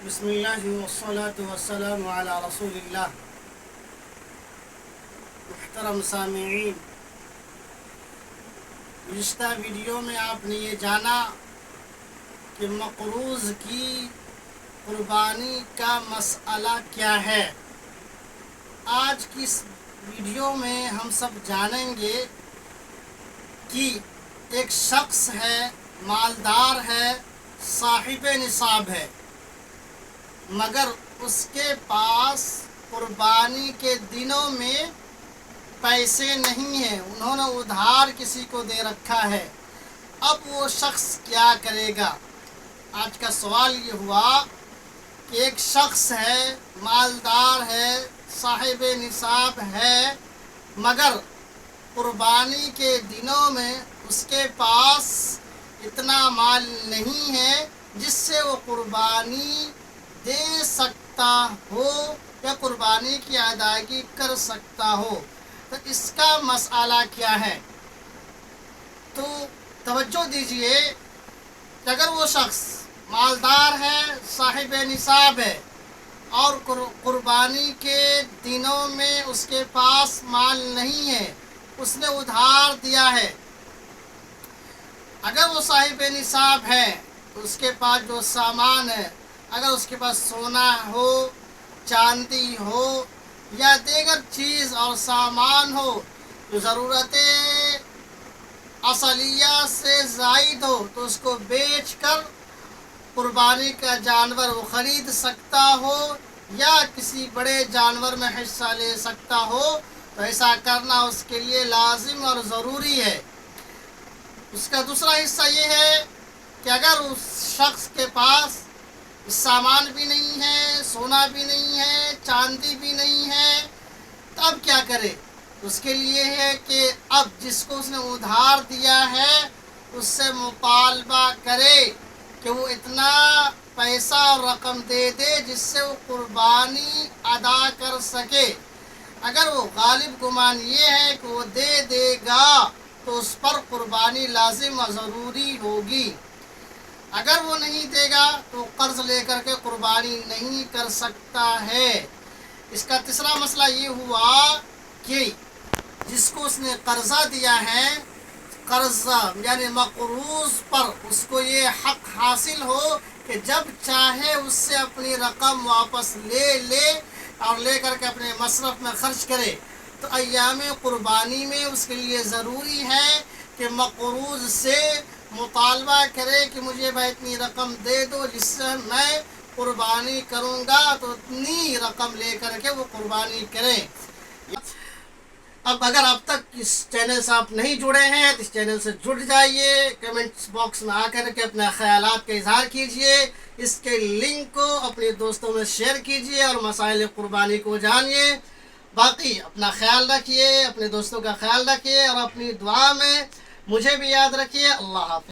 بسم اللہ والصلاة والسلام علی رسول اللہ۔ محترم سامعین، گزشتہ ویڈیو میں آپ نے یہ جانا کہ مقروض کی قربانی کا مسئلہ کیا ہے۔ آج کی اس ویڈیو میں ہم سب جانیں گے کہ ایک شخص ہے، مالدار ہے، صاحب نصاب ہے، مگر اس کے پاس قربانی کے دنوں میں پیسے نہیں ہیں، انہوں نے ادھار کسی کو دے رکھا ہے۔ اب وہ شخص کیا کرے گا؟ آج کا سوال یہ ہوا کہ ایک شخص ہے، مالدار ہے، صاحب نصاب ہے، مگر قربانی کے دنوں میں اس کے پاس اتنا مال نہیں ہے جس سے وہ قربانی دے سکتا ہو یا قربانی کی ادائیگی کر سکتا ہو۔ تو اس کا مسئلہ کیا ہے؟ تو توجہ دیجئے کہ اگر وہ شخص مالدار ہے، صاحب نصاب ہے اور قربانی کے دنوں میں اس کے پاس مال نہیں ہے، اس نے ادھار دیا ہے، اگر وہ صاحب نصاب ہے تو اس کے پاس جو سامان ہے، اگر اس کے پاس سونا ہو، چاندی ہو یا دیگر چیز اور سامان ہو جو ضرورت اصلیہ سے زائد ہو، تو اس کو بیچ کر قربانی کا جانور وہ خرید سکتا ہو یا کسی بڑے جانور میں حصہ لے سکتا ہو، تو ایسا کرنا اس کے لیے لازم اور ضروری ہے۔ اس کا دوسرا حصہ یہ ہے کہ اگر اس شخص کے پاس سامان بھی نہیں ہے، سونا بھی نہیں ہے، چاندی بھی نہیں ہے، تو اب کیا کرے؟ اس کے لیے ہے کہ اب جس کو اس نے ادھار دیا ہے اس سے مطالبہ کرے کہ وہ اتنا پیسہ اور رقم دے دے جس سے وہ قربانی ادا کر سکے۔ اگر وہ غالب گمان یہ ہے کہ وہ دے دے گا تو اس پر قربانی لازم و ضروری ہوگی، اگر وہ نہیں دے گا تو قرض لے کر کے قربانی نہیں کر سکتا ہے۔ اس کا تیسرا مسئلہ یہ ہوا کہ جس کو اس نے قرضہ دیا ہے، قرضہ یعنی مقروض پر اس کو یہ حق حاصل ہو کہ جب چاہے اس سے اپنی رقم واپس لے اور لے کر کے اپنے مصرف میں خرچ کرے۔ تو ایام قربانی میں اس کے لیے ضروری ہے کہ مقروض سے مطالبہ کرے کہ مجھے بھائی اتنی رقم دے دو جس سے میں قربانی کروں گا، تو اتنی رقم لے کر کے وہ قربانی کریں۔ اب اگر اب تک اس چینل سے آپ نہیں جڑے ہیں تو اس چینل سے جڑ جائیے، کمنٹس باکس میں آ کر کے اپنے خیالات کا اظہار کیجئے، اس کے لنک کو اپنے دوستوں میں شیئر کیجئے اور مسائل قربانی کو جانیے۔ باقی اپنا خیال رکھیے، اپنے دوستوں کا خیال رکھیے اور اپنی دعا میں مجھے بھی یاد رکھیے۔ اللہ حافظ۔